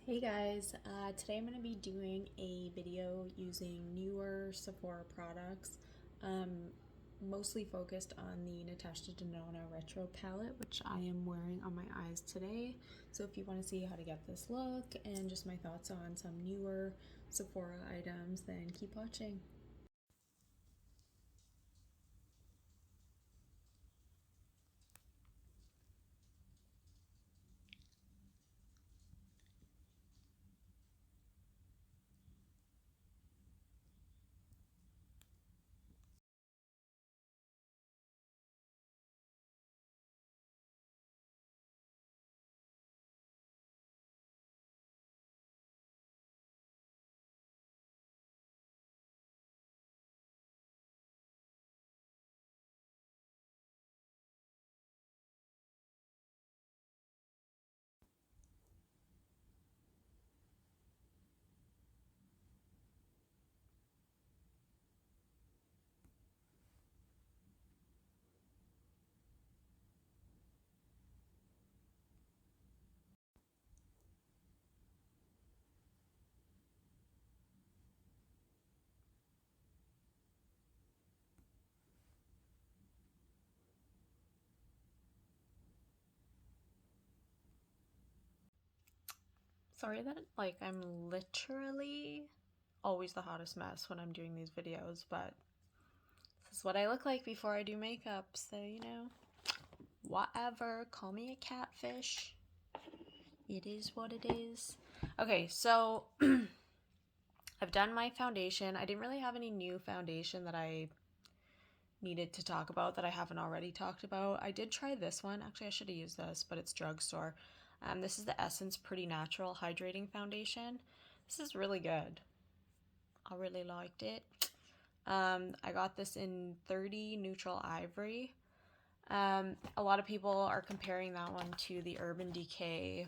Hey guys, today I'm going to be doing a video using newer Sephora products, mostly focused on the Natasha Denona Retro Palette, which I am wearing on my eyes today. So if you want to see how to get this look and just my thoughts on some newer Sephora items, then keep watching. Sorry that I'm literally always the hottest mess when I'm doing these videos, but this is what I look like before I do makeup, so whatever, call me a catfish. It is what it is. Okay, so I've done my foundation. I didn't really have any new foundation that I needed to talk about that I haven't already talked about. I did try this one. Actually, I should have used this, but it's drugstore. This is the Essence Pretty Natural Hydrating Foundation. This is really good. I really liked it. I got this in 30 Neutral Ivory. A lot of people are comparing that one to the Urban Decay.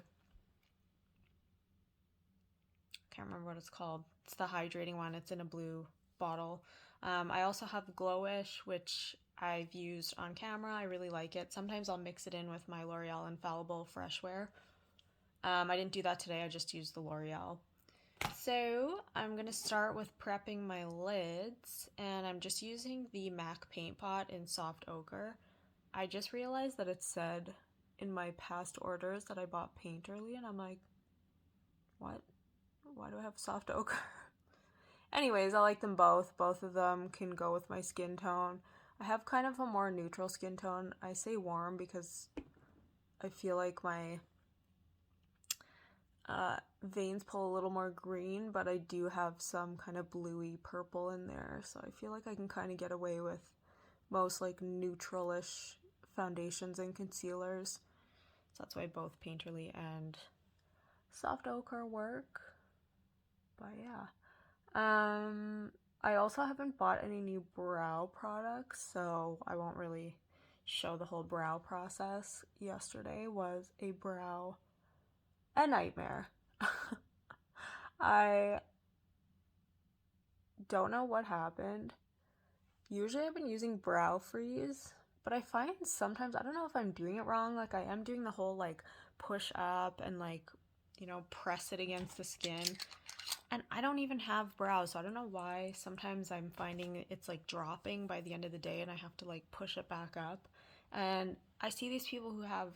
Can't remember what it's called. It's the hydrating one. It's in a blue bottle. I also have Glowish, which I've used on camera. I really like it. Sometimes I'll mix it in with my L'Oreal Infallible Fresh Wear. I didn't do that today. I just used the L'Oreal. So I'm going to start with prepping my lids, and I'm just using the MAC Paint Pot in Soft Ochre. I just realized that it said in my past orders that I bought paint early, and I'm like, what? Why do I have soft ochre? Anyways, I like them both. Both of them can go with my skin tone. I have kind of a more neutral skin tone. I say warm because I feel like my veins pull a little more green, but I do have some kind of bluey purple in there. So I feel like I can kind of get away with most like neutral-ish foundations and concealers. So that's why both Painterly and Soft Ochre work. But yeah. I also haven't bought any new brow products, so I won't really show the whole brow process. Yesterday was a nightmare. I don't know what happened. Usually I've been using Brow Freeze, but I find sometimes, I don't know if I'm doing it wrong, like I am doing the whole like push up and like, press it against the skin. And I don't even have brows, so I don't know why. Sometimes I'm finding it's like dropping by the end of the day and I have to like push it back up. And I see these people who have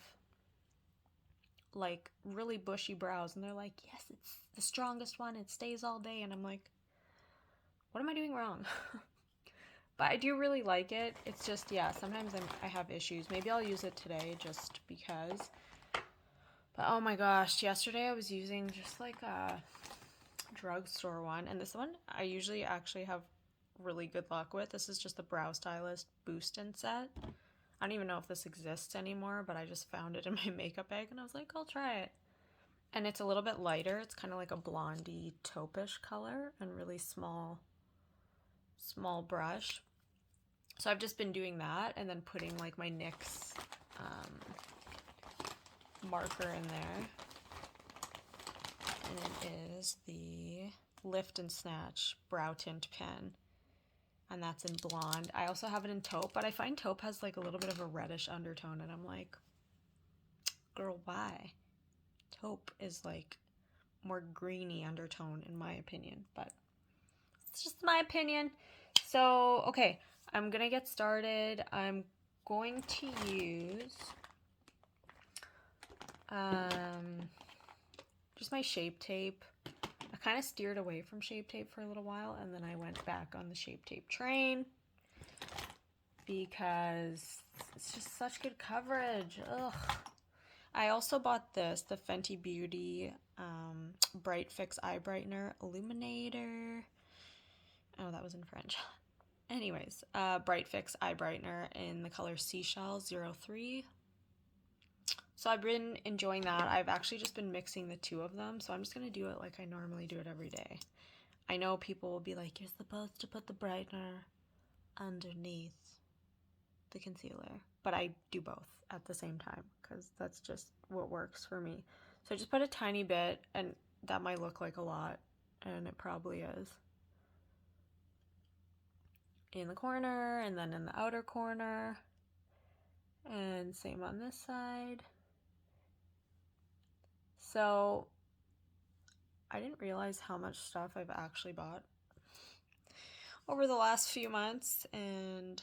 like really bushy brows and they're like, yes, it's the strongest one, it stays all day. And I'm like, what am I doing wrong? But I do really like it. It's just, yeah, sometimes I have issues. Maybe I'll use it today just because. But oh my gosh, yesterday I was using just like a drugstore one, and this one I usually actually have really good luck with. This is just the Brow Stylist Boost and Set. I don't even know if this exists anymore, but I just found it in my makeup bag and I was like, I'll try it. And it's a little bit lighter. It's kind of like a blondie taupe-ish color and really small brush. So I've just been doing that and then putting like my NYX marker in there. And it is the Lift and Snatch Brow Tint Pen. And that's in blonde. I also have it in taupe, but I find taupe has like a little bit of a reddish undertone, and I'm like, girl, why? Taupe is like more greeny undertone in my opinion, but it's just my opinion. So, okay, I'm gonna get started. I'm going to use just my Shape Tape. I kind of steered away from Shape Tape for a little while, and then I went back on the Shape Tape train because it's just such good coverage. Ugh. I also bought this, the Fenty Beauty Bright Fix Eye Brightener Illuminator. Oh, that was in French. Anyways, Bright Fix Eye Brightener in the color Seashell 03. So I've been enjoying that. I've actually just been mixing the two of them, so I'm just going to do it like I normally do it every day. I know people will be like, you're supposed to put the brightener underneath the concealer, but I do both at the same time because that's just what works for me. So I just put a tiny bit, and that might look like a lot, and it probably is, in the corner and then in the outer corner, and same on this side. So I didn't realize how much stuff I've actually bought over the last few months, and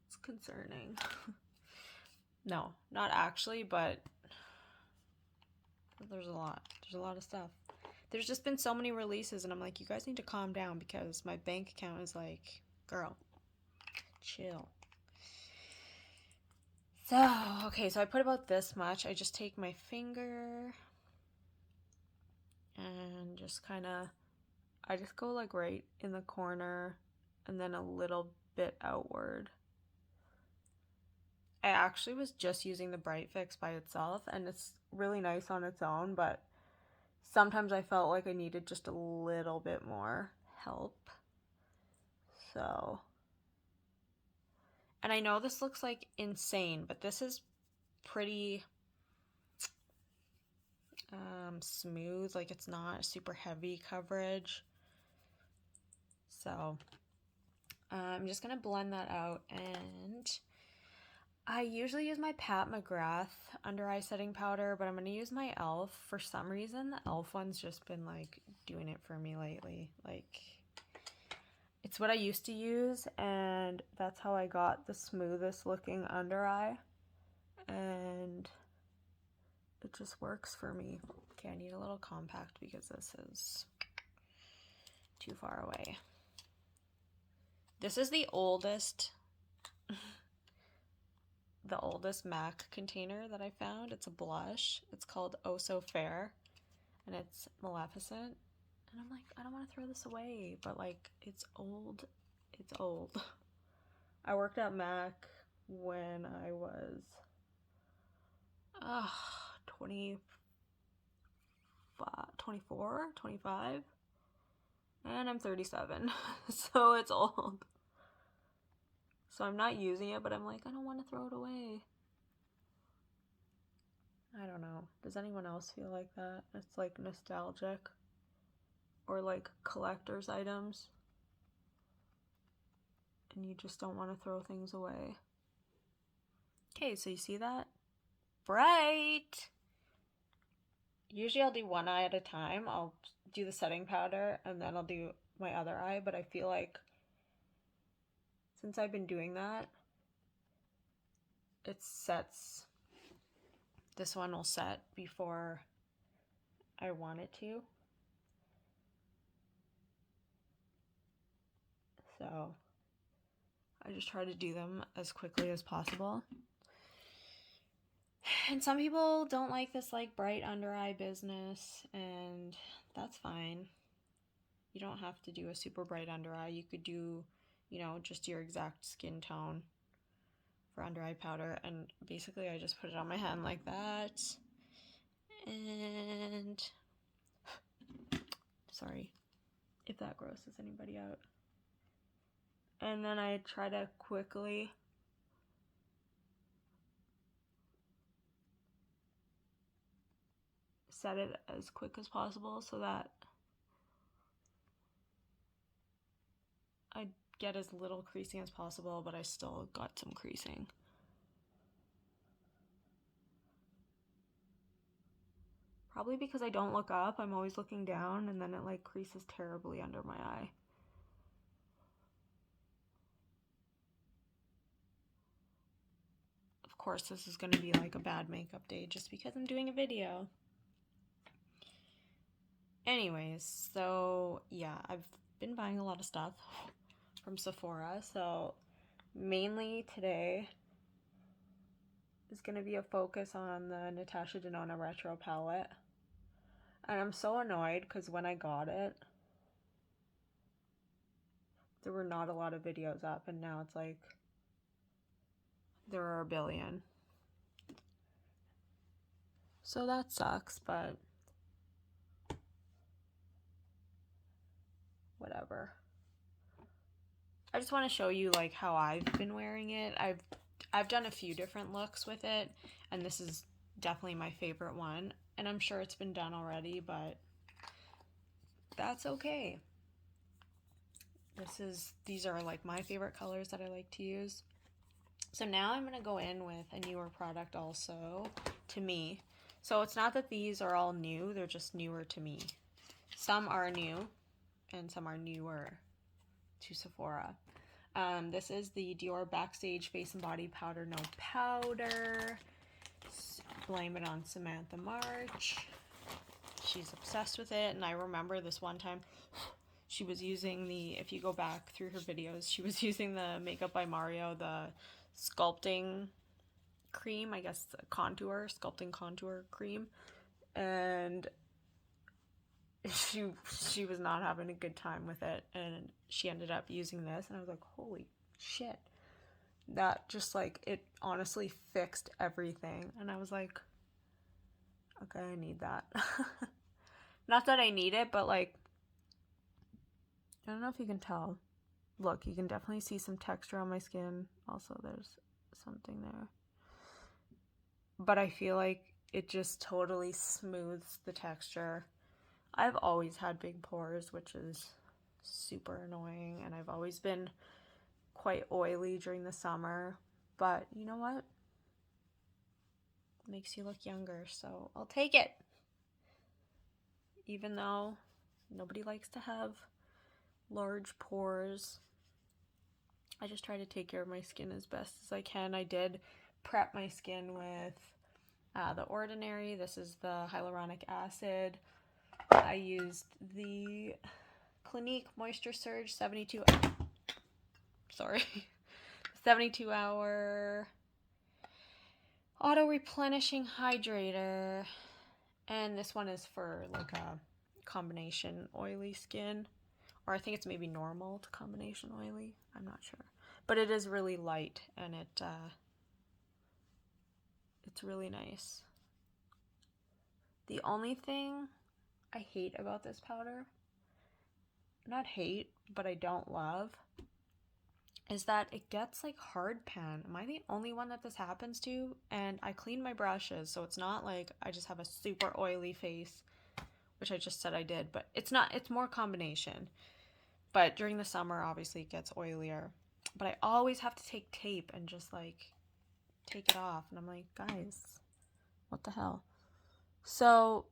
it's concerning. No, not actually, but there's a lot. There's a lot of stuff. There's just been so many releases, and I'm like, you guys need to calm down because my bank account is like, girl, chill. So, okay, so I put about this much. I just take my finger and just kind of, I just go like right in the corner and then a little bit outward. I actually was just using the Bright Fix by itself, and it's really nice on its own, but sometimes I felt like I needed just a little bit more help. So, and I know this looks like insane, but this is pretty smooth. Like, it's not super heavy coverage. So I'm just gonna blend that out, and I usually use my Pat McGrath under eye setting powder, but I'm gonna use my e.l.f. For some reason. The e.l.f. one's just been like doing it for me lately. Like, it's what I used to use, and that's how I got the smoothest looking under eye, and it just works for me. Okay, I need a little compact because this is too far away. This is the oldest MAC container that I found. It's a blush. It's called Oh So Fair, and it's Maleficent. And I'm like, I don't want to throw this away, but like, it's old. It's old. I worked at MAC when I was 24, 25, and I'm 37, so it's old. So I'm not using it, but I'm like, I don't want to throw it away. I don't know. Does anyone else feel like that? It's like nostalgic, or like collector's items, and you just don't want to throw things away. Okay, so you see that? Bright! Usually I'll do one eye at a time. I'll do the setting powder, and then I'll do my other eye, but I feel like since I've been doing that, it sets, this one will set before I want it to. So I just try to do them as quickly as possible. And some people don't like this like bright under eye business, and that's fine. You don't have to do a super bright under eye. You could do, you know, just your exact skin tone for under eye powder, and basically I just put it on my hand like that, and sorry if that grosses anybody out. And then I try to quickly set it as quick as possible so that I get as little creasing as possible, but I still got some creasing. Probably because I don't look up. I'm always looking down, and then it like creases terribly under my eye. Of course, this is going to be like a bad makeup day just because I'm doing a video. Anyways, so yeah, I've been buying a lot of stuff from Sephora. So mainly today is going to be a focus on the Natasha Denona Retro Palette. And I'm so annoyed because when I got it, there were not a lot of videos up, and now it's like there are a billion. So that sucks, but whatever. I just want to show you like how I've been wearing it. I've done a few different looks with it, and this is definitely my favorite one. And I'm sure it's been done already, but that's okay. These are like my favorite colors that I like to use. So now I'm going to go in with a newer product also, to me. So it's not that these are all new, they're just newer to me. Some are new, and some are newer to Sephora. This is the Dior BACKSTAGE Face and Body Powder No Powder. Blame it on Samantha March. She's obsessed with it, and I remember this one time she was using the, if you go back through her videos, she was using the Makeup by Mario, the sculpting cream, I guess the sculpting contour cream, and she was not having a good time with it, and she ended up using this, and I was like, holy shit, that just like, it honestly fixed everything. And I was like, okay, I need that. Not that I need it, but like, I don't know if you can tell. Look, you can definitely see some texture on my skin. Also, there's something there. But I feel like it just totally smooths the texture. I've always had big pores, which is super annoying, and I've always been quite oily during the summer. But you know what? It makes you look younger, so I'll take it. Even though nobody likes to have large pores, I just try to take care of my skin as best as I can. I did prep my skin with The Ordinary. This is the hyaluronic acid. I used the Clinique Moisture Surge 72 hour auto replenishing hydrator, and this one is for like a combination oily skin, or I think it's maybe normal to combination oily, I'm not sure, but it is really light, and it's really nice. The only thing I hate about this powder, not hate, but I don't love, is that it gets like hard pan. Am I the only one that this happens to? And I clean my brushes, so it's not like I just have a super oily face, which I just said I did, but it's not, it's more combination. But during the summer, obviously it gets oilier. But I always have to take tape and just like take it off, and I'm like, guys, what the hell? So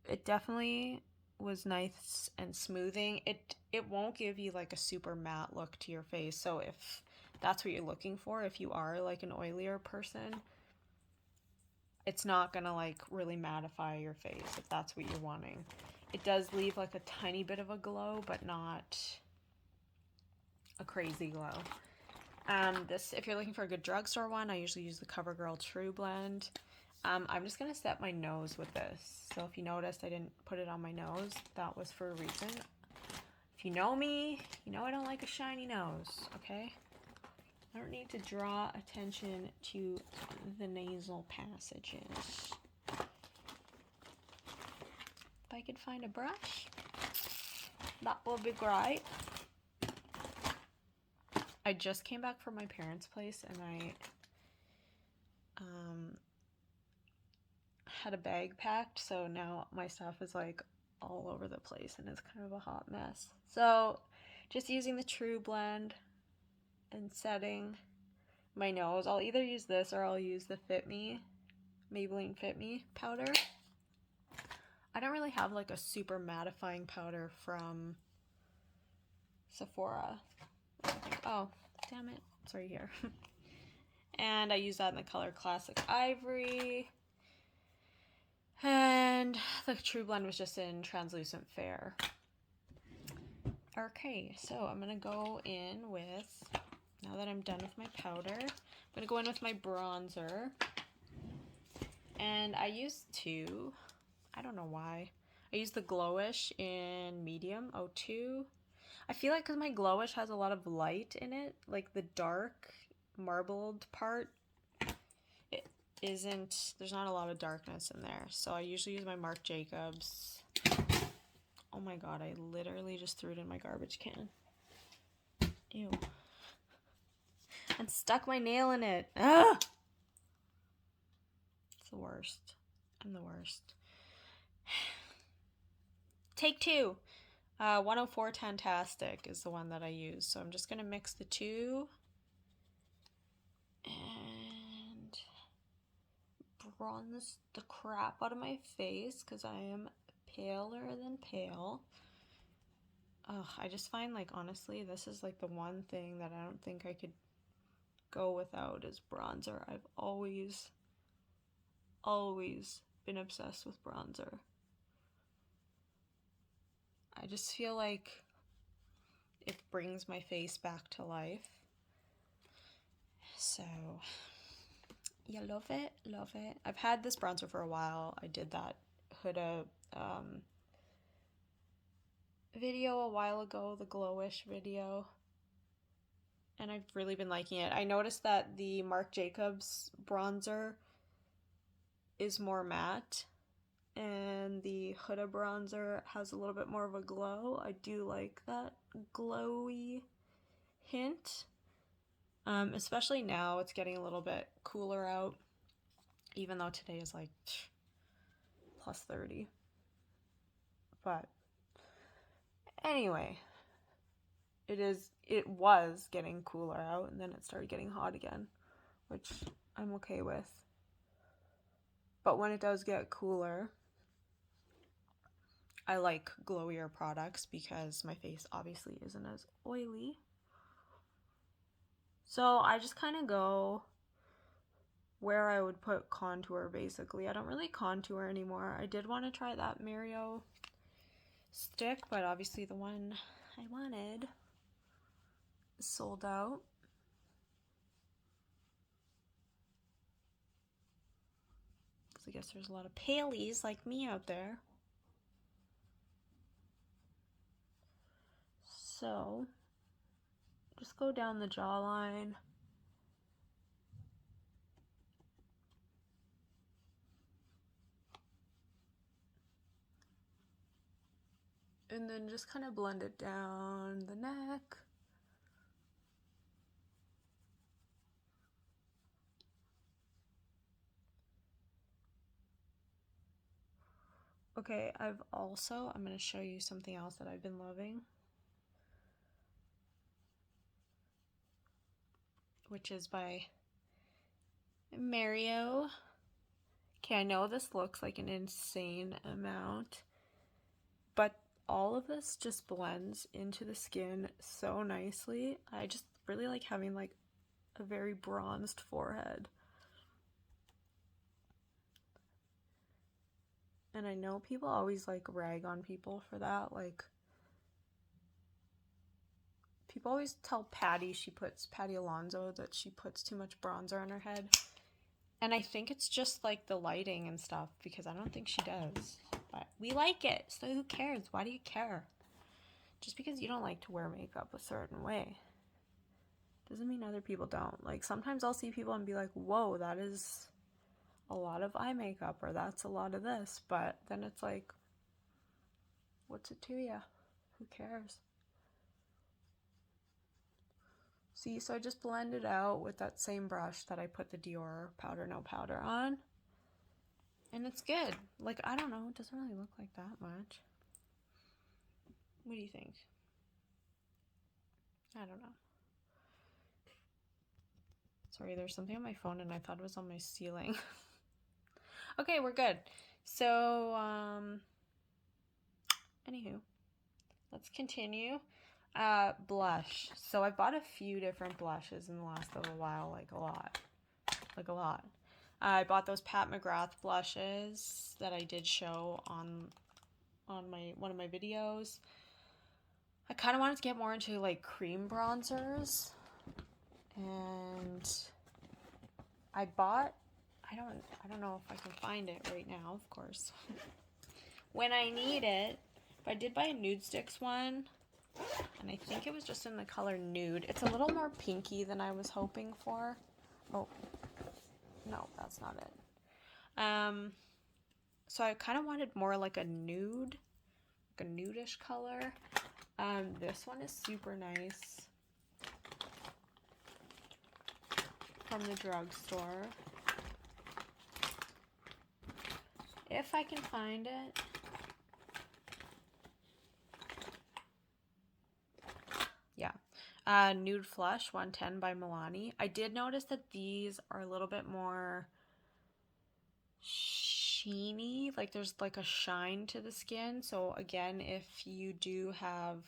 it definitely was nice and smoothing. It won't give you like a super matte look to your face, so if that's what you're looking for, if you are like an oilier person, it's not gonna like really mattify your face if that's what you're wanting. It does leave like a tiny bit of a glow, but not a crazy glow. This, if you're looking for a good drugstore one, I usually use the CoverGirl True Blend. I'm just going to set my nose with this. So if you noticed, I didn't put it on my nose. That was for a reason. If you know me, you know I don't like a shiny nose, okay? I don't need to draw attention to the nasal passages. If I could find a brush, that would be great. I just came back from my parents' place, and I had a bag packed, so now my stuff is like all over the place, and it's kind of a hot mess. So just using the True Blend and setting my nose. I'll either use this or I'll use the Fit Me, Maybelline Fit Me powder. I don't really have like a super mattifying powder from Sephora. Oh, damn it. It's right here. And I use that in the color Classic Ivory. And the True Blend was just in Translucent Fair. Okay, so I'm going to go in with, now that I'm done with my powder, I'm going to go in with my bronzer. And I use two. I don't know why. I use the Glowish in medium, 02. I feel like because my Glowish has a lot of light in it, like the dark marbled part, it isn't, there's not a lot of darkness in there. So I usually use my Marc Jacobs. Oh my god, I literally just threw it in my garbage can. Ew. And stuck my nail in it. Ah! It's the worst. I'm the worst. Take two. 104 Tantastic is the one that I use. So I'm just going to mix the two. And bronze the crap out of my face because I am paler than pale. Ugh, I just find, like, honestly, this is like the one thing that I don't think I could go without is bronzer. I've always been obsessed with bronzer. I just feel like it brings my face back to life. So, yeah, love it, love it. I've had this bronzer for a while. I did that Huda video a while ago, the Glowish video, and I've really been liking it. I noticed that the Marc Jacobs bronzer is more matte, and the Huda bronzer has a little bit more of a glow. I do like that glowy hint, especially now it's getting a little bit cooler out, even though today is like plus 30. But anyway, it was getting cooler out, and then it started getting hot again, which I'm okay with. But when it does get cooler, I like glowier products because my face obviously isn't as oily. So I just kind of go where I would put contour, basically. I don't really contour anymore. I did want to try that Mario stick, but obviously the one I wanted is sold out. I guess there's a lot of paleys like me out there. So, just go down the jawline. And then just kind of blend it down the neck. Okay, I'm going to show you something else that I've been loving, which is by Mario. Okay, I know this looks like an insane amount, but all of this just blends into the skin so nicely. I just really like having like a very bronzed forehead. And I know people always like rag on people for that. Like, people always tell Patty Alonso that she puts too much bronzer on her head. And I think it's just like the lighting and stuff, because I don't think she does. But we like it, so who cares? Why do you care? Just because you don't like to wear makeup a certain way doesn't mean other people don't. Like, sometimes I'll see people and be like, whoa, that is a lot of eye makeup, or that's a lot of this. But then it's like, what's it to you? Who cares? See, so I just blend it out with that same brush that I put the Dior Powder No Powder on. And it's good. Like, I don't know, it doesn't really look like that much. What do you think? I don't know. Sorry, there's something on my phone and I thought it was on my ceiling. Okay, we're good. So, Anywho, let's continue. Blush. So I bought a few different blushes in the last little while, like a lot. I bought those Pat McGrath blushes that I did show on one of my videos. I kind of wanted to get more into like cream bronzers, and I bought, I don't know if I can find it right now, of course, when I need it, but I did buy a Nude Sticks one, and I think it was just in the color Nude. It's a little more pinky than I was hoping for. Oh, no, that's not it. So I kind of wanted more like a nude, like a nudish color. This one is super nice from the drugstore. If I can find it. Yeah. Nude Flush 110 by Milani. I did notice that these are a little bit more sheeny, like there's like a shine to the skin. So again, if you do have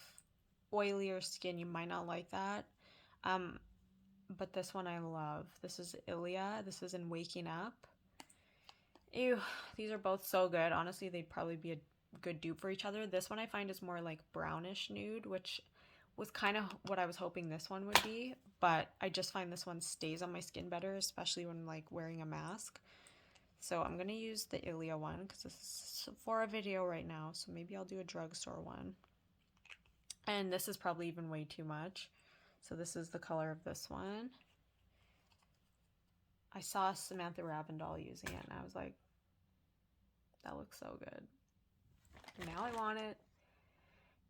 oilier skin, you might not like that. But this one I love. This is Ilia. This is in Waking Up. Ew, these are both so good. Honestly, they'd probably be a good dupe for each other. This one I find is more like brownish nude, which was kind of what I was hoping this one would be, but I just find this one stays on my skin better, especially when like wearing a mask. So I'm going to use the Ilia one because this is for a video right now, so maybe I'll do a drugstore one. And this is probably even way too much. So this is the color of this one. I saw Samantha Ravindal using it, and I was like, that looks so good. Now I want it.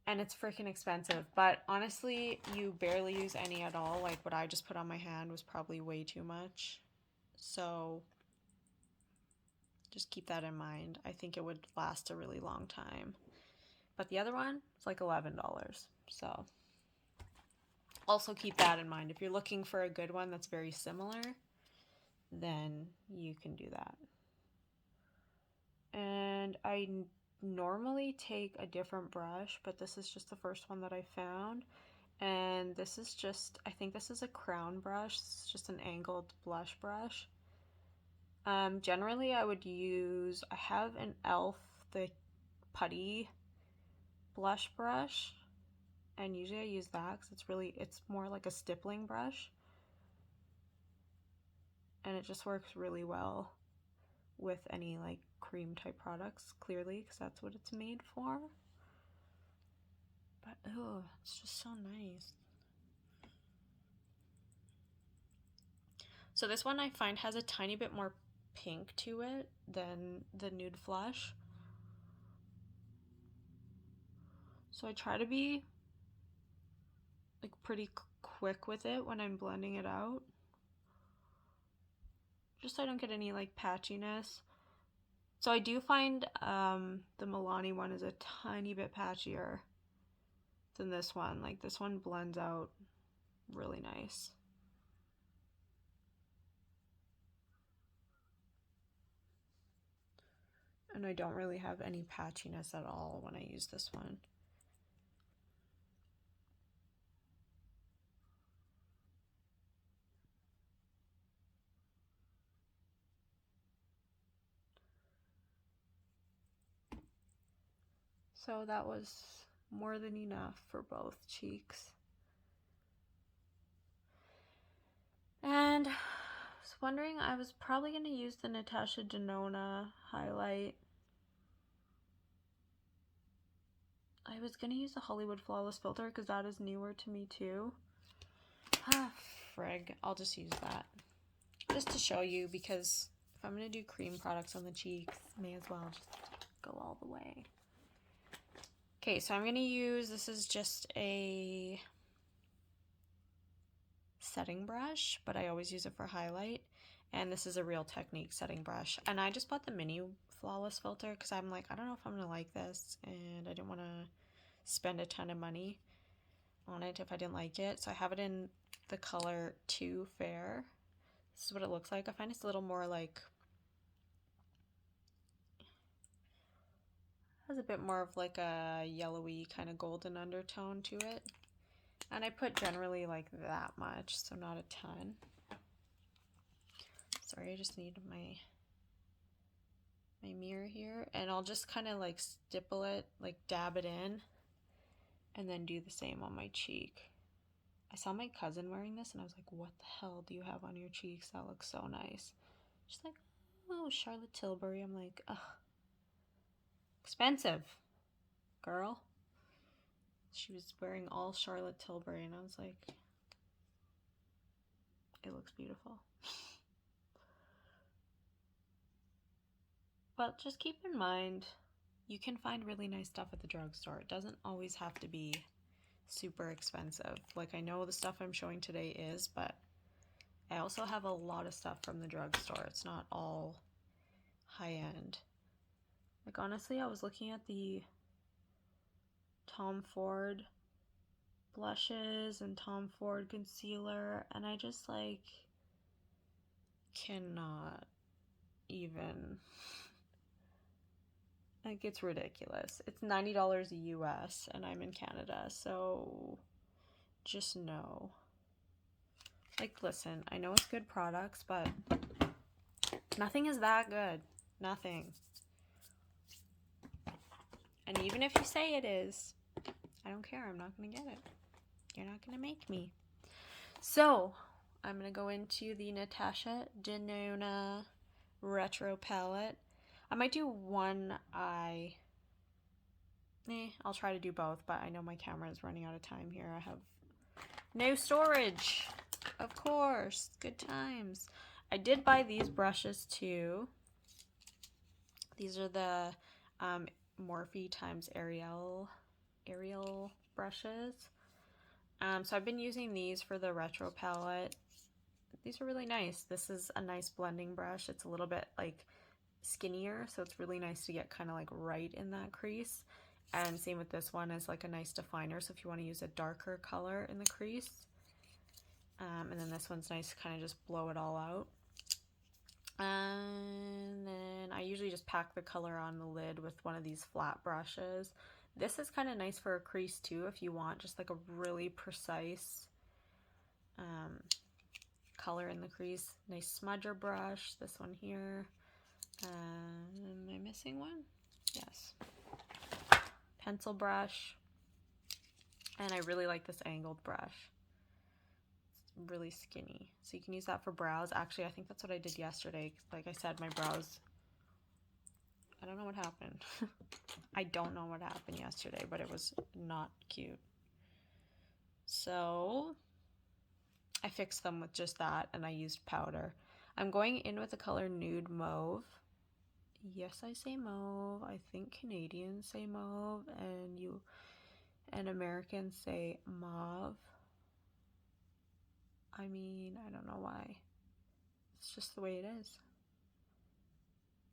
And it's freaking expensive, but honestly, you barely use any at all. Like what I just put on my hand was probably way too much. So just keep that in mind. I think it would last a really long time. But the other one, it's like $11. So also keep that in mind. If you're looking for a good one that's very similar, then you can do that. And I normally take a different brush, but this is just the first one that I found. And this is just, I think this is a crown brush. It's just an angled blush brush. Generally I would use, I have an e.l.f. the putty blush brush, and usually I use that because it's more like a stippling brush, and it just works really well with any like cream type products, clearly, because that's what it's made for. But oh, it's just so nice. So this one I find has a tiny bit more pink to it than the Nude Flush. So I try to be like pretty quick with it when I'm blending it out, just so I don't get any like patchiness. So I do find the Milani one is a tiny bit patchier than this one. Like this one blends out really nice. And I don't really have any patchiness at all when I use this one. So that was more than enough for both cheeks. And I was wondering, I was probably going to use the Natasha Denona highlight. I was going to use the Hollywood Flawless filter because that is newer to me too. Ah, frig. I'll just use that. Just to show you, because if I'm going to do cream products on the cheeks, may as well just go all the way. Okay, so I'm going to use, this is just a setting brush, but I always use it for highlight. And this is a Real Technique setting brush. And I just bought the mini flawless filter because I'm like, I don't know if I'm going to like this, and I didn't want to spend a ton of money on it if I didn't like it. So I have it in the color Too Fair. This is what it looks like. I find it's a little more like, Has a bit more of like a yellowy kind of golden undertone to it. And I put generally like that much, so not a ton. Sorry, I just need my mirror here, and I'll just kind of like stipple it, like dab it in, and then do the same on my cheek. I saw my cousin wearing this and I was like, what the hell do you have on your cheeks? That looks so nice. She's like, oh, Charlotte Tilbury. I'm like, ugh, expensive, girl. She was wearing all Charlotte Tilbury and I was like, it looks beautiful. But just keep in mind, you can find really nice stuff at the drugstore. It doesn't always have to be super expensive. Like, I know the stuff I'm showing today is, but I also have a lot of stuff from the drugstore. It's not all high end. Like, honestly, I was looking at the Tom Ford blushes and Tom Ford concealer, and I just like cannot even, like, it's ridiculous. It's $90 US and I'm in Canada, so just know. Like, listen, I know it's good products, but nothing is that good. Nothing. And even if you say it is, I don't care. I'm not going to get it. You're not going to make me. So, I'm going to go into the Natasha Denona Retro Palette. I might do one eye. I'll try to do both, but I know my camera is running out of time here. I have no storage. Of course. Good times. I did buy these brushes too. These are the Morphe times Ariel brushes. So I've been using these for the Retro Palette. These are really nice. This is a nice blending brush. It's a little bit like skinnier, so it's really nice to get kind of like right in that crease. And same with this one, is like a nice definer, so if you want to use a darker color in the crease. And then this one's nice to kind of just blow it all out. And then I usually just pack the color on the lid with one of these flat brushes. This is kind of nice for a crease too, if you want just like a really precise color in the crease. Nice smudger brush, this one here. Am I missing one? Yes. Pencil brush. And I really like this angled brush. It's really skinny. So you can use that for brows. Actually, I think that's what I did yesterday. Like I said, my brows, I don't know what happened. I don't know what happened yesterday, but it was not cute. So I fixed them with just that, and I used powder. I'm going in with the color Nude Mauve. Yes, I say mauve. I think Canadians say mauve, and Americans say mauve. I mean, I don't know why. It's just the way it is.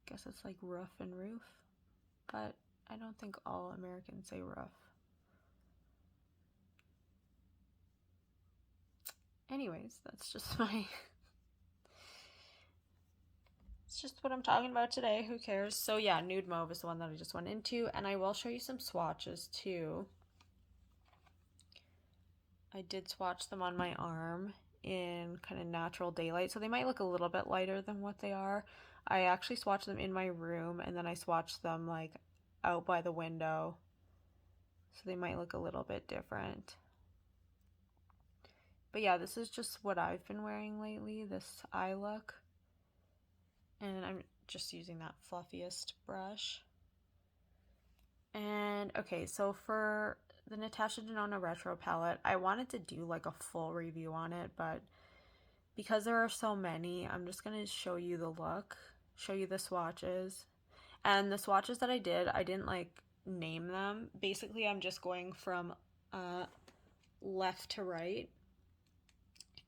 Guess it's like rough and roof, but I don't think all Americans say rough. Anyways, that's just it's just what I'm talking about today. Who cares? So yeah, Nude Mauve is the one that I just went into, and I will show you some swatches too. I did swatch them on my arm in kind of natural daylight, so they might look a little bit lighter than what they are. I actually swatched them in my room, and then I swatched them like out by the window, so they might look a little bit different. But yeah, this is just what I've been wearing lately, this eye look. And I'm just using that fluffiest brush. And okay, so for the Natasha Denona Retro Palette, I wanted to do like a full review on it, but because there are so many, I'm just going to show you the look, show you the swatches. And the swatches that I didn't like name them. Basically, I'm just going from left to right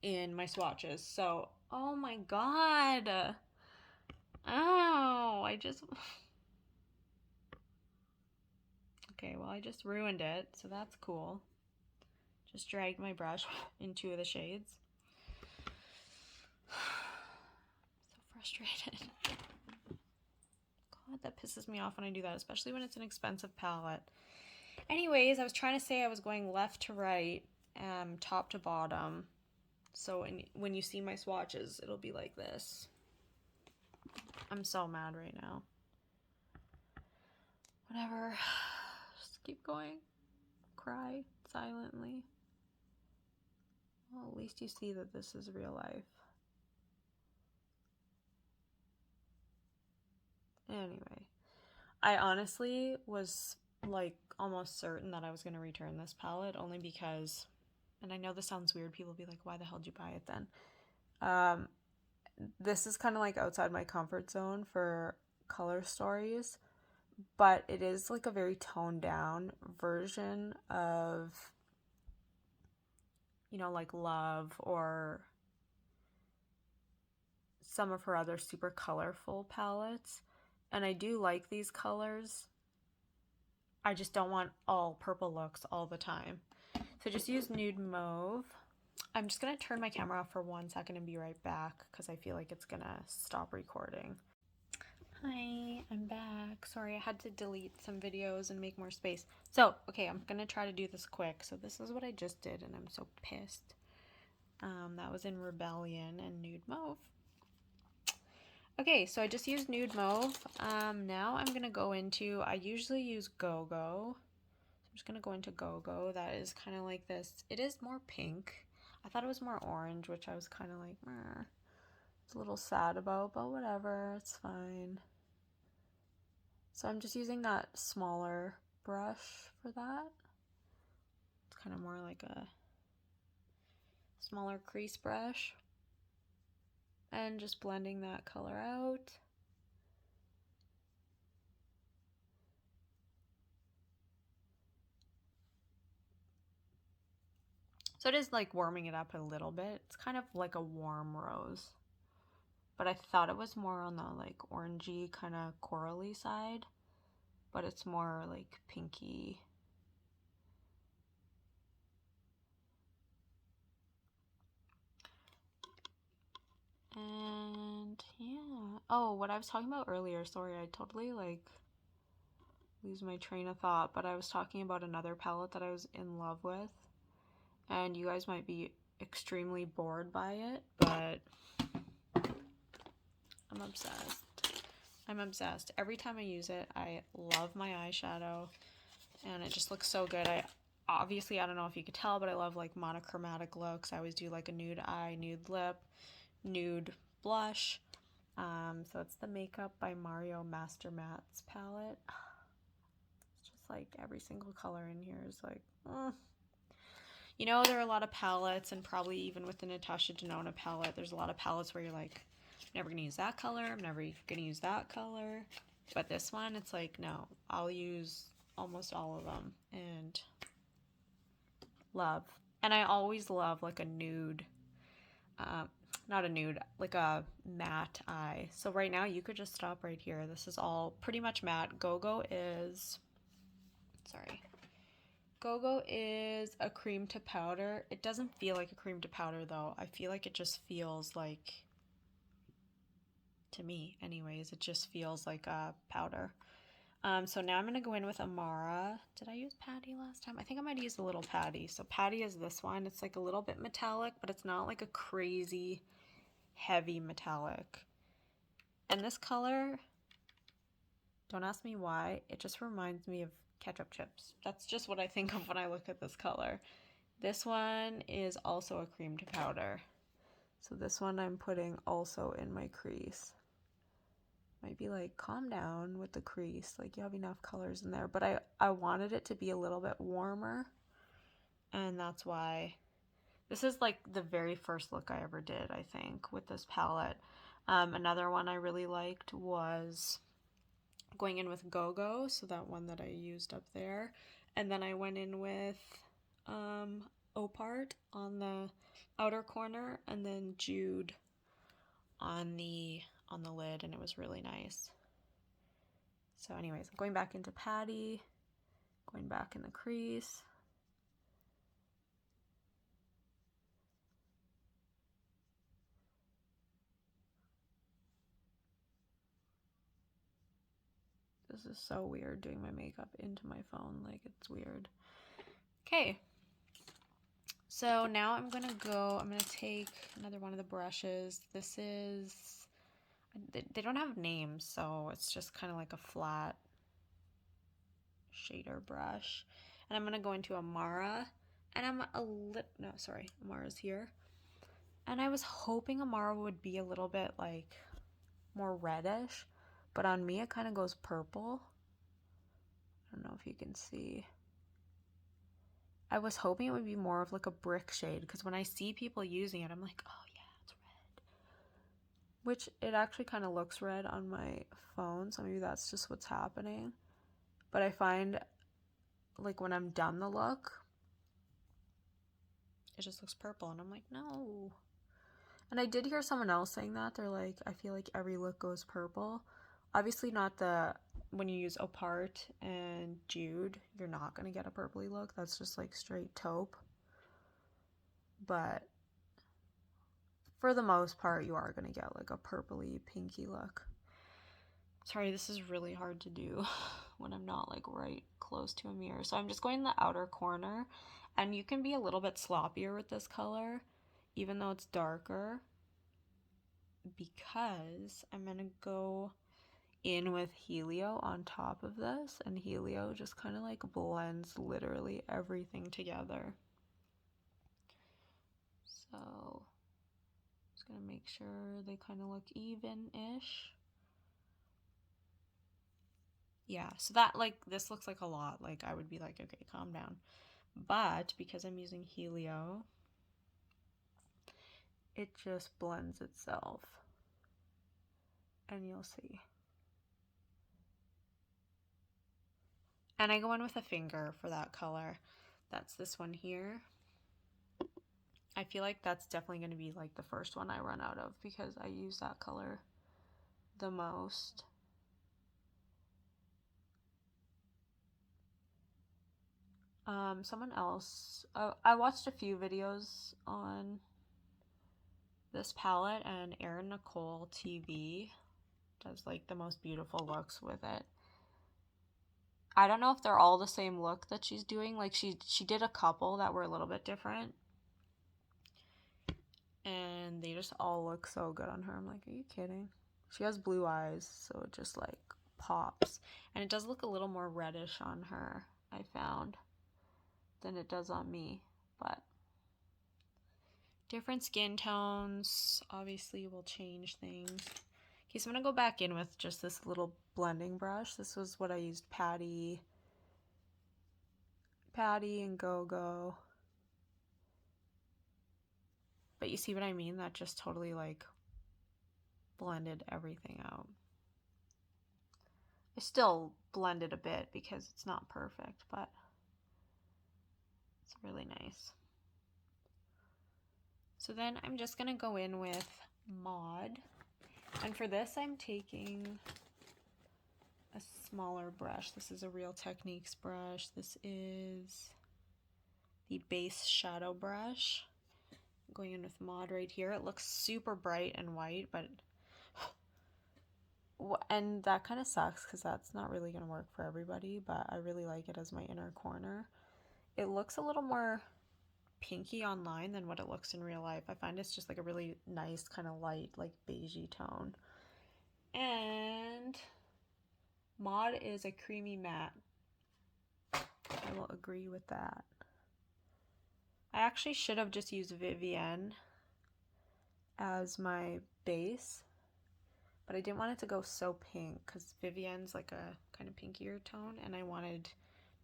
in my swatches. So, oh my god. Ow, okay, well, I just ruined it, so that's cool. Just dragged my brush in two of the shades. So frustrated. God. God, that pisses me off when I do that, especially when it's an expensive palette. Anyways, I was trying to say I was going left to right, top to bottom. So when you see my swatches, it'll be like this. I'm so mad right now. Whatever. Just keep going. Cry silently. Well, at least you see that this is real life. Anyway, I honestly was like almost certain that I was going to return this palette only because, and I know this sounds weird, people be like, why the hell did you buy it then? This is kind of like outside my comfort zone for color stories, but it is like a very toned down version of, you know, like Love or some of her other super colorful palettes. And I do like these colors. I just don't want all purple looks all the time. So just use Nude Mauve. I'm just going to turn my camera off for 1 second and be right back because I feel like it's going to stop recording. Hi, I'm back. Sorry, I had to delete some videos and make more space. So, okay, I'm going to try to do this quick. So this is what I just did and I'm so pissed. That was in Rebellion and Nude Mauve. Okay, so I just used Nude Mauve. Now I'm going to go into, I usually use Go-Go. I'm just going to go into Go-Go. That is kind of like this. It is more pink. I thought it was more orange, which I was kind of like, it's a little sad about, but whatever, it's fine. So I'm just using that smaller brush for that. It's kind of more like a smaller crease brush. And just blending that color out. So it is like warming it up a little bit. It's kind of like a warm rose. But I thought it was more on the like orangey kind of corally side. But it's more like pinky. And yeah. Oh, what I was talking about earlier. Sorry, I totally like lose my train of thought. But I was talking about another palette that I was in love with. And you guys might be extremely bored by it, but I'm obsessed. I'm obsessed. Every time I use it, I love my eyeshadow, and it just looks so good. Obviously, I don't know if you could tell, but I love like monochromatic looks. I always do like a nude eye, nude lip, nude blush. So it's the Makeup by Mario Master Mattes palette. It's just like every single color in here is like, You know, there are a lot of palettes, and probably even with the Natasha Denona palette, there's a lot of palettes where you're like, I'm never going to use that color, I'm never going to use that color. But this one, it's like, no, I'll use almost all of them, and love. And I always love like a nude, not a nude, like a matte eye. So right now, you could just stop right here. This is all pretty much matte. Go-Go is, sorry. Go-Go is a cream to powder. It doesn't feel like a cream to powder though. I feel like it just feels like, to me anyways, it just feels like a powder. So now I'm going to go in with Amara. Did I use Patty last time? I think I might have used a little Patty. So Patty is this one. It's like a little bit metallic, but it's not like a crazy heavy metallic. And this color, don't ask me why, it just reminds me of ketchup chips. That's just what I think of when I look at this color. This one is also a cream to powder. So this one I'm putting also in my crease. Might be like, calm down with the crease. Like, you have enough colors in there. But I wanted it to be a little bit warmer. And that's why. This is like the very first look I ever did, I think, with this palette. Another one I really liked was going in with Go-Go, so that one that I used up there. And then I went in with Opart on the outer corner, and then Jude on the lid, and it was really nice. So anyways, I'm going back into Patty, going back in the crease. This is so weird doing my makeup into my phone. Like, it's weird. Okay. So now I'm going to take another one of the brushes. This is, they don't have names, so it's just kind of like a flat shader brush. And I'm going to go into Amara. And Amara's here. And I was hoping Amara would be a little bit like more reddish, but on me it kind of goes purple. I don't know if you can see. I was hoping it would be more of like a brick shade, because when I see people using it, I'm like, oh yeah, it's red. Which it actually kind of looks red on my phone, so maybe that's just what's happening. But I find like when I'm done the look, it just looks purple, and I'm like, no. And I did hear someone else saying that. They're like, I feel like every look goes purple. Obviously not when you use Opart and Jude, you're not going to get a purpley look. That's just like straight taupe. But for the most part, you are going to get like a purpley pinky look. Sorry, this is really hard to do when I'm not like right close to a mirror. So I'm just going in the outer corner, and you can be a little bit sloppier with this color, even though it's darker, because I'm going to go in with Helio on top of this, and Helio just kind of like blends literally everything together. So just gonna make sure they kind of look even-ish. Yeah, so that, like, this looks like a lot. Like, I would be like, okay, calm down. But because I'm using Helio, it just blends itself, and you'll see. And I go in with a finger for that color. That's this one here. I feel like that's definitely going to be like the first one I run out of, because I use that color the most. Someone else, I watched a few videos on this palette, and Erin Nicole TV does like the most beautiful looks with it. I don't know if they're all the same look that she's doing. Like, she did a couple that were a little bit different, and they just all look so good on her. I'm like, are you kidding? She has blue eyes, so it just like pops. And it does look a little more reddish on her, I found, than it does on me. But different skin tones obviously will change things. Okay, so I'm going to go back in with just this little blending brush. This was what I used, Patty and Go-Go. But you see what I mean? That just totally like blended everything out. I still blended a bit because it's not perfect, but it's really nice. So then I'm just going to go in with Mod. And for this, I'm taking a smaller brush. This is a Real Techniques brush. This is the base shadow brush. I'm going in with Mod right here. It looks super bright and white, but and that kind of sucks because that's not really going to work for everybody, but I really like it as my inner corner. It looks a little more pinky online than what it looks in real life. I find it's just like a really nice kind of light, like beigey tone. And Mod is a creamy matte. I will agree with that. I actually should have just used Vivienne as my base, but I didn't want it to go so pink because Vivienne's like a kind of pinkier tone, and I wanted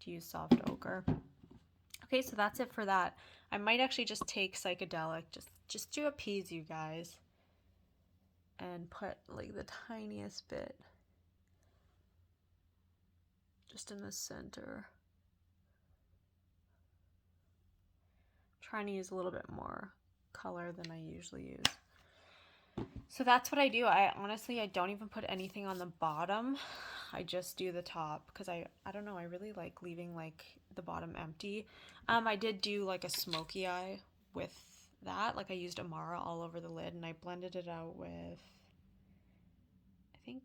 to use soft ochre. Okay, so that's it for that. I might actually just take Psychedelic just to appease you guys and put like the tiniest bit just in the center. I'm trying to use a little bit more color than I usually use. So that's what I do. I don't even put anything on the bottom. I just do the top because I don't know, I really like leaving like the bottom empty. I did do like a smoky eye with that. Like I used Amara all over the lid, and I blended it out with, I think,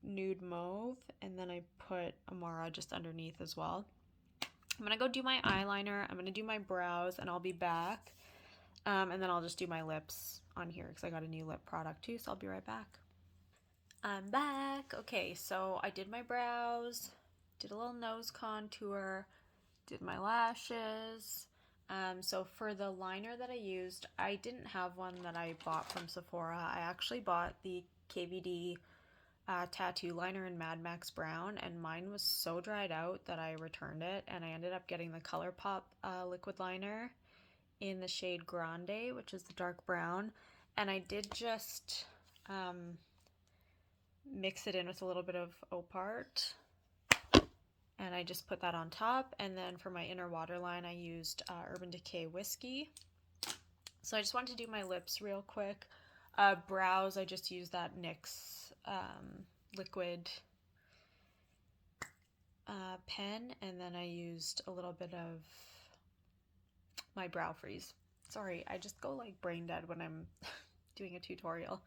nude mauve, and then I put Amara just underneath as well. I'm gonna go do my eyeliner, I'm gonna do my brows, and I'll be back. And then I'll just do my lips on here because I got a new lip product too, so I'll be right back. I'm back. Okay, so I did my brows, did a little nose contour, did my lashes. So for the liner that I used, I didn't have one that I bought from Sephora. I actually bought the KVD tattoo liner in Mad Max Brown, and mine was so dried out that I returned it, and I ended up getting the ColourPop liquid liner in the shade Grande, which is the dark brown, and I did just mix it in with a little bit of Opart, and I just put that on top. And then for my inner waterline, I used Urban Decay Whiskey. So I just wanted to do my lips real quick. Brows, I just used that NYX liquid pen, and then I used a little bit of my Brow Freeze. Sorry, I just go like brain dead when I'm doing a tutorial.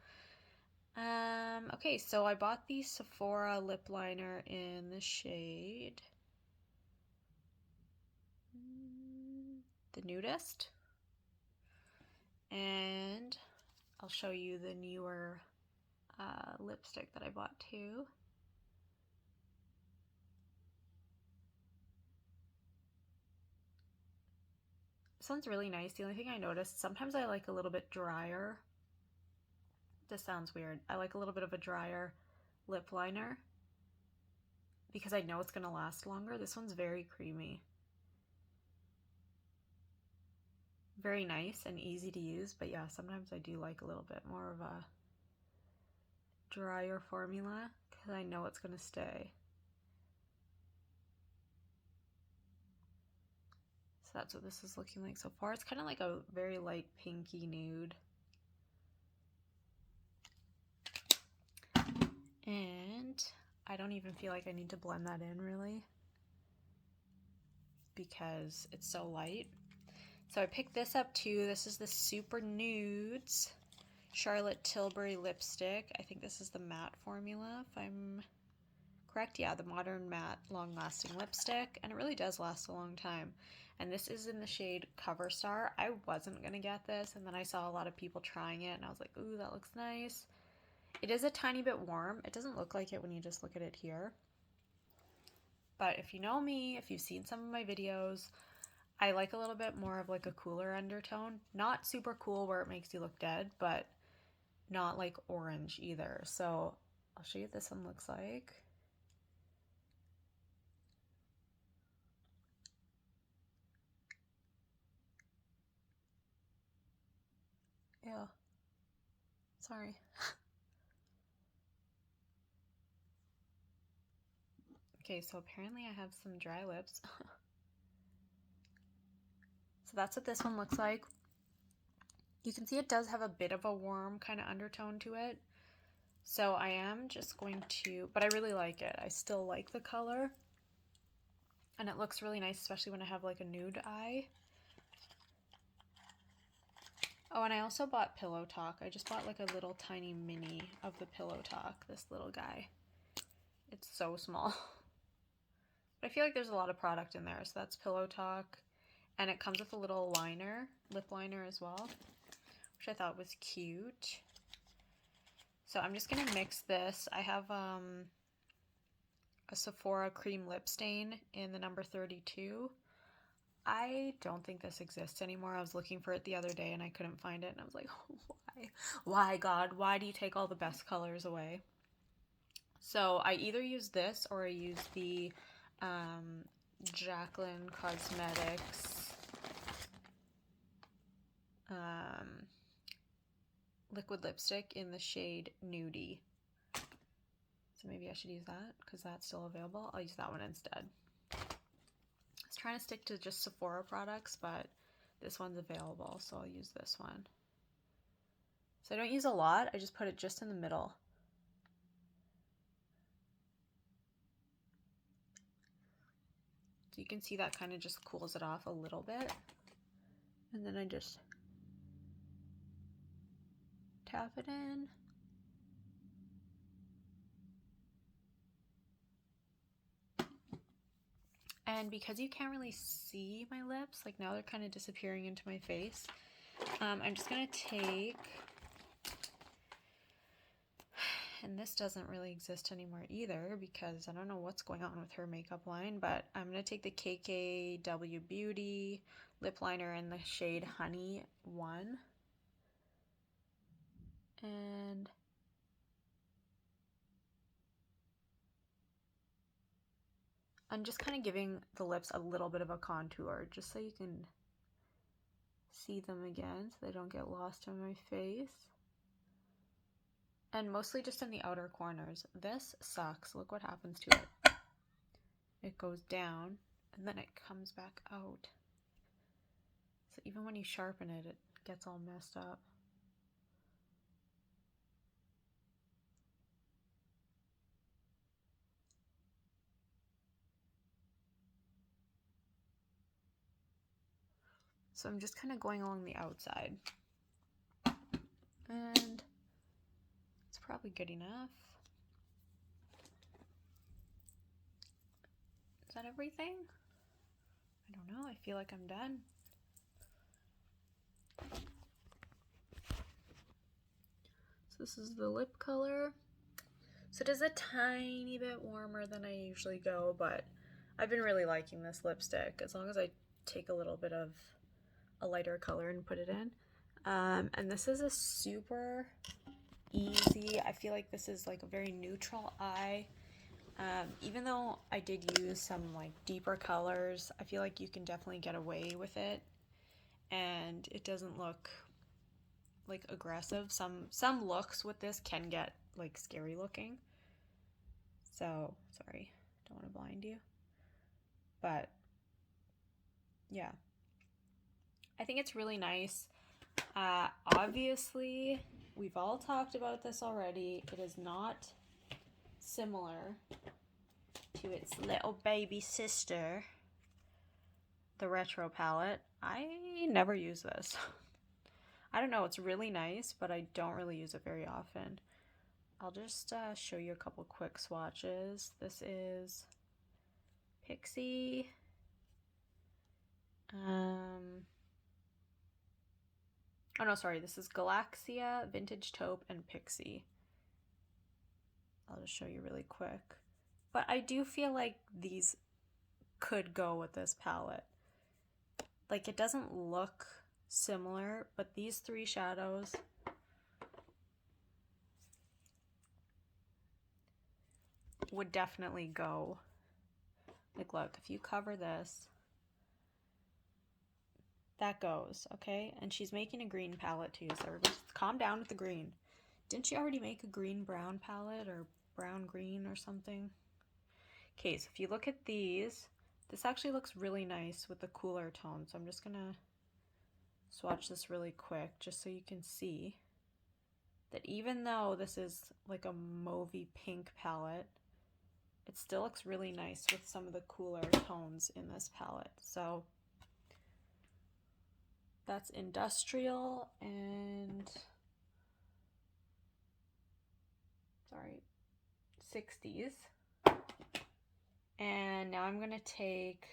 Okay, so I bought the Sephora lip liner in the shade the Nudist, and I'll show you the newer lipstick that I bought too. This one's really nice. The only thing I noticed, sometimes I like a little bit drier. This sounds weird. I like a little bit of a drier lip liner because I know it's going to last longer. This one's very creamy. Very nice and easy to use, but yeah, sometimes I do like a little bit more of a drier formula because I know it's going to stay. So that's what this is looking like so far. It's kind of like a very light pinky nude. And I don't even feel like I need to blend that in really because it's so light. So I picked this up too. This is the Super Nudes Charlotte Tilbury lipstick. I think this is the matte formula, if I'm correct. Yeah, the Modern Matte Long Lasting Lipstick, and it really does last a long time. And this is in the shade Cover Star. I wasn't gonna get this, and then I saw a lot of people trying it, and I was like, ooh, that looks nice. It is a tiny bit warm. It doesn't look like it when you just look at it here. But if you know me, if you've seen some of my videos, I like a little bit more of like a cooler undertone. Not super cool where it makes you look dead, but not like orange either. So I'll show you what this one looks like. Yeah. Sorry. Okay, so apparently I have some dry lips. So that's what this one looks like. You can see it does have a bit of a warm kind of undertone to it. So I am just going to, but I really like it. I still like the color. And it looks really nice, especially when I have like a nude eye. Oh, and I also bought Pillow Talk. I just bought like a little tiny mini of the Pillow Talk, this little guy. It's so small. But I feel like there's a lot of product in there. So that's Pillow Talk. And it comes with a little liner, lip liner as well, which I thought was cute. So I'm just going to mix this. I have a Sephora cream lip stain in the number 32. I don't think this exists anymore. I was looking for it the other day and I couldn't find it. And I was like, oh, why? Why, God? Why do you take all the best colors away? So I either use this or I use the Jaclyn Cosmetics liquid lipstick in the shade Nudie. So maybe I should use that because that's still available. I'll use that one instead. I was trying to stick to just Sephora products, but this one's available, so I'll use this one. So I don't use a lot, I just put it just in the middle. So you can see that kind of just cools it off a little bit. And then I just tap it in. And because you can't really see my lips, like now they're kind of disappearing into my face, I'm just going to take, and this doesn't really exist anymore either because I don't know what's going on with her makeup line, but I'm going to take the KKW Beauty lip liner in the shade Honey 1. And I'm just kind of giving the lips a little bit of a contour just so you can see them again so they don't get lost in my face. And mostly just in the outer corners. This sucks. Look what happens to it. It goes down and then it comes back out. So even when you sharpen it, it gets all messed up. So I'm just kind of going along the outside. And it's probably good enough. Is that everything? I don't know. I feel like I'm done. So this is the lip color. So it is a tiny bit warmer than I usually go, but I've been really liking this lipstick as long as I take a little bit of a lighter color and put it in. And this is a super easy, I feel like this is like a very neutral eye. Even though I did use some like deeper colors, I feel like you can definitely get away with it and it doesn't look like aggressive. Some looks with this can get like scary looking. So, sorry, don't want to blind you. But yeah, I think it's really nice. Obviously, we've all talked about this already. It is not similar to its little baby sister, the Retro Palette. I never use this. I don't know, it's really nice, but I don't really use it very often. I'll just show you a couple quick swatches. This is Pixie. Oh no, sorry, this is Galaxia, Vintage Taupe, and Pixie. I'll just show you really quick. But I do feel like these could go with this palette. Like, it doesn't look similar, but these three shadows would definitely go. Like, look, if you cover this, that goes, okay? And she's making a green palette too, so everybody just calm down with the green. Didn't she already make a green-brown palette or brown-green or something? Okay, so if you look at these, this actually looks really nice with the cooler tone. So I'm just gonna swatch this really quick just so you can see that even though this is like a mauvey pink palette, it still looks really nice with some of the cooler tones in this palette. So that's Industrial and, sorry, 60s. And now I'm gonna take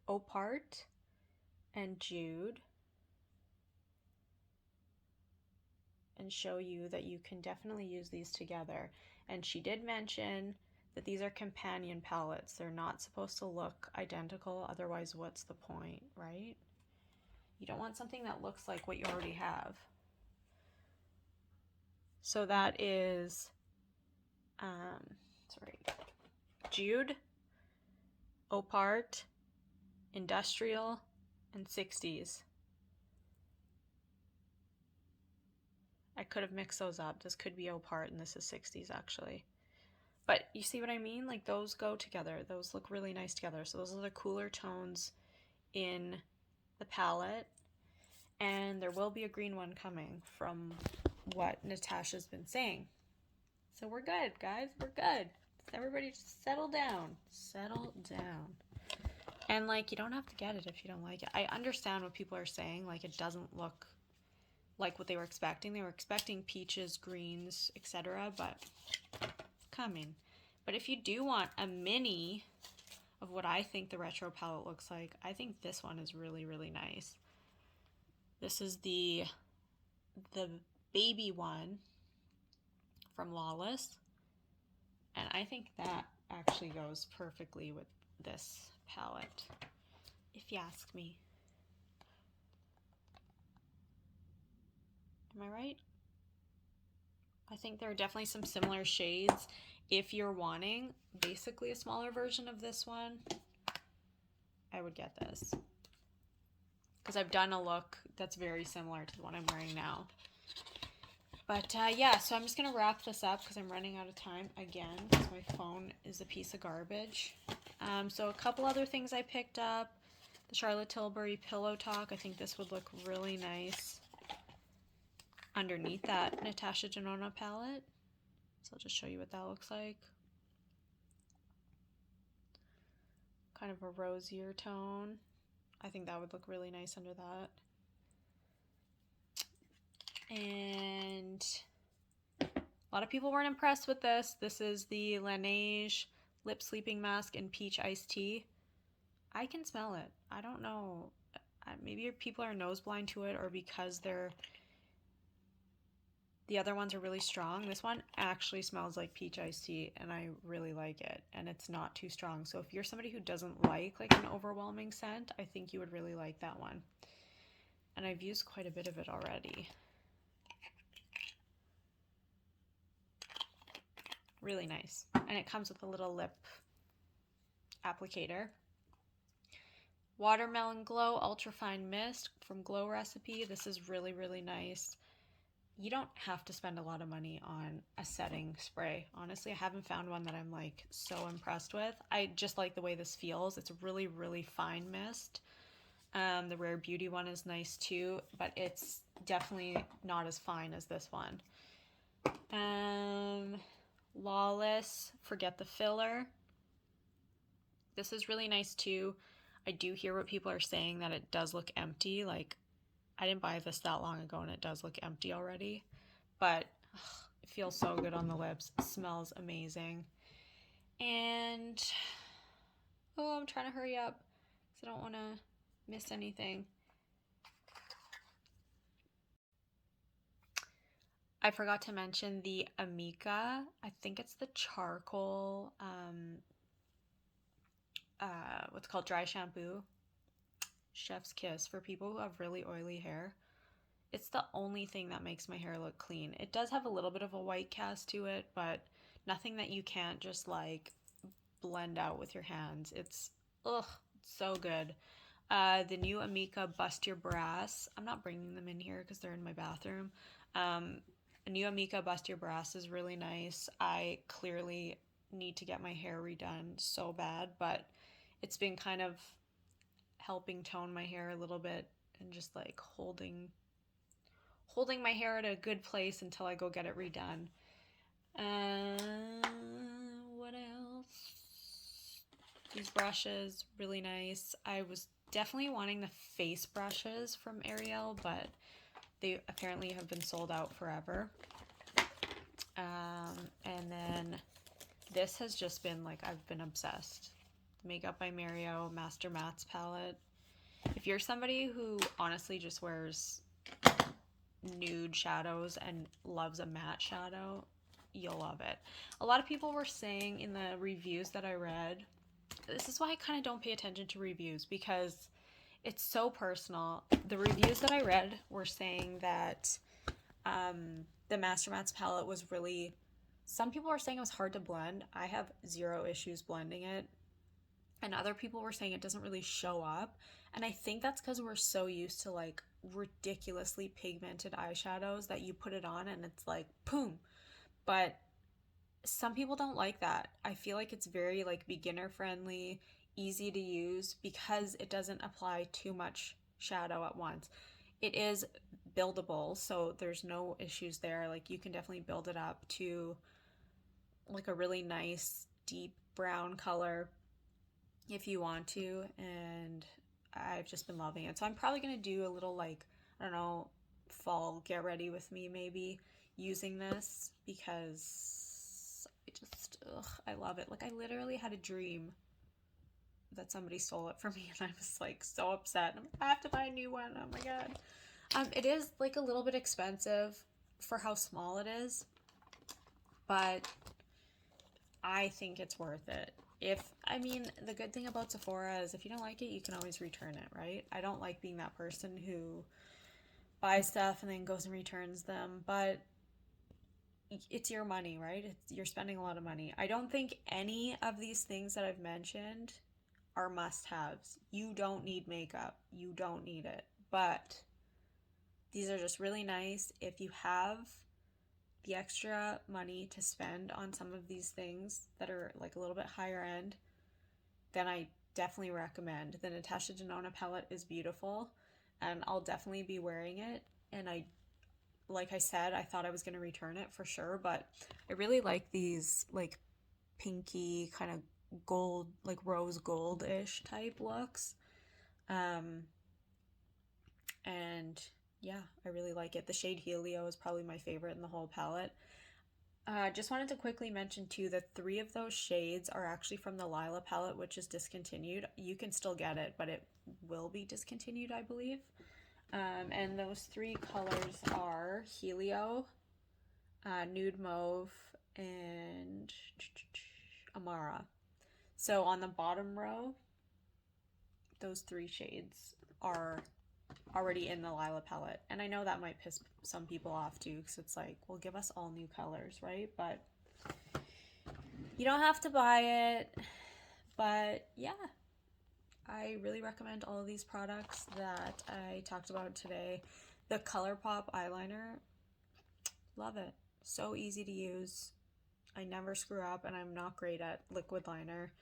Opart and Jude and show you that you can definitely use these together. And she did mention that these are companion palettes. They're not supposed to look identical, otherwise what's the point, right? You don't want something that looks like what you already have. So that is, Jude, Opart, Industrial, and 60s. I could have mixed those up. This could be Opart and this is 60s actually. But you see what I mean? Like, those go together. Those look really nice together. So those are the cooler tones in the palette. And there will be a green one coming from what Natasha's been saying. So we're good, guys. We're good. Everybody just settle down. Settle down. And, like, you don't have to get it if you don't like it. I understand what people are saying. Like, it doesn't look like what they were expecting. They were expecting peaches, greens, etc. But it's coming. But if you do want a mini of what I think the retro palette looks like, I think this one is really, really nice. This is the baby one from Lawless, and I think that actually goes perfectly with this palette, if you ask me. Am I right? I think there are definitely some similar shades. If you're wanting basically a smaller version of this one, I would get this, because I've done a look that's very similar to the one I'm wearing now. But yeah, so I'm just going to wrap this up because I'm running out of time again, because my phone is a piece of garbage. So a couple other things I picked up. The Charlotte Tilbury Pillow Talk. I think this would look really nice underneath that Natasha Denona palette. So I'll just show you what that looks like. Kind of a rosier tone. I think that would look really nice under that. And a lot of people weren't impressed with this. This is the Laneige Lip Sleeping Mask in Peach Iced Tea. I can smell it. I don't know. Maybe people are nose blind to it, or because the other ones are really strong. This one actually smells like peach iced tea, and I really like it, and it's not too strong. So if you're somebody who doesn't like an overwhelming scent, I think you would really like that one. And I've used quite a bit of it already. Really nice. And it comes with a little lip applicator. Watermelon Glow Ultra Fine Mist from Glow Recipe. This is really, really nice. You don't have to spend a lot of money on a setting spray. Honestly, I haven't found one that I'm like so impressed with. I just like the way this feels. It's a really, really fine mist. The Rare Beauty one is nice too, but it's definitely not as fine as this one. Lawless Forget the Filler. This is really nice too. I do hear what people are saying, that it does look empty. Like, I didn't buy this that long ago and it does look empty already, but it feels so good on the lips. It smells amazing. And I'm trying to hurry up because I don't want to miss anything. I forgot to mention the Amika. I think it's the charcoal, what's called dry shampoo. Chef's kiss for people who have really oily hair. It's the only thing that makes my hair look clean. It does have a little bit of a white cast to it, but nothing that you can't just like blend out with your hands. It's so good. The new Amika Bust Your Brass. I'm not bringing them in here because they're in my bathroom. A new Amika Bust Your Brass is really nice. I clearly need to get my hair redone so bad, but it's been kind of helping tone my hair a little bit and just like holding my hair at a good place until I go get it redone. What else? These brushes, really nice. I was definitely wanting the face brushes from Ariel, but they apparently have been sold out forever. And then this has just been like, I've been obsessed. Makeup by Mario Master Mattes palette. If you're somebody who honestly just wears nude shadows and loves a matte shadow, you'll love it. A lot of people were saying in the reviews that I read, this is why I kind of don't pay attention to reviews, because it's so personal. The reviews that I read were saying that the Master Mattes palette was really, some people were saying it was hard to blend. I have zero issues blending it. And other people were saying it doesn't really show up. And I think that's because we're so used to like ridiculously pigmented eyeshadows that you put it on and it's like, boom. But some people don't like that. I feel like it's very like beginner friendly, easy to use because it doesn't apply too much shadow at once. It is buildable, so there's no issues there. Like, you can definitely build it up to like a really nice deep brown color if you want to, and I've just been loving it. So I'm probably going to do a little like, I don't know, fall get ready with me maybe using this, because I love it. Like, I literally had a dream that somebody stole it from me, and I was like so upset. I'm like, I have to buy a new one. Oh my god. It is like a little bit expensive for how small it is, but I think it's worth it. I mean, the good thing about Sephora is if you don't like it, you can always return it, right? I don't like being that person who buys stuff and then goes and returns them, but it's your money, right? You're spending a lot of money. I don't think any of these things that I've mentioned are must-haves. You don't need makeup. You don't need it. But these are just really nice. If you have the extra money to spend on some of these things that are like a little bit higher end, then I definitely recommend. The Natasha Denona palette is beautiful, and I'll definitely be wearing it. And like I said, I thought I was going to return it for sure, but I really like these like pinky kind of gold, like rose gold-ish type looks. And yeah, I really like it. The shade Helio is probably my favorite in the whole palette. Just wanted to quickly mention too that 3 of those shades are actually from the Lila palette, which is discontinued. You can still get it, but it will be discontinued, I believe. And those 3 colors are Helio, Nude Mauve, and Amara. So on the bottom row, those 3 shades are already in the Lila palette. And I know that might piss some people off too, because it's like, well, give us all new colors, right? But you don't have to buy it. But yeah, I really recommend all of these products that I talked about today. The ColourPop eyeliner, love it. So easy to use. I never screw up, and I'm not great at liquid liner.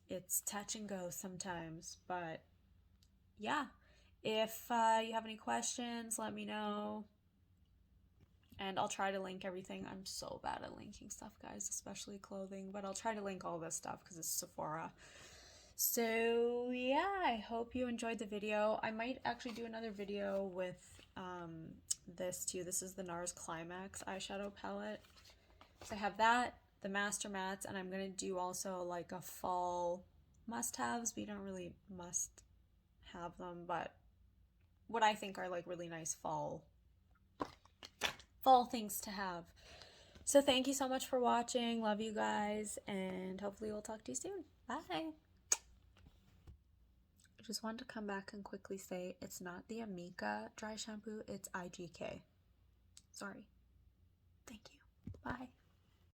It's touch and go sometimes, but yeah. If you have any questions, let me know. And I'll try to link everything. I'm so bad at linking stuff, guys, especially clothing. But I'll try to link all this stuff because it's Sephora. So yeah, I hope you enjoyed the video. I might actually do another video with this too. This is the NARS Climax eyeshadow palette. So I have that, the Master Mattes, and I'm going to do also like a fall must-haves. But you don't really must have them, but what I think are like really nice fall things to have. So thank you so much for watching. Love you guys, and hopefully we'll talk to you soon. Bye. I just wanted to come back and quickly say it's not the Amika dry shampoo, it's IGK. Sorry. Thank you. Bye.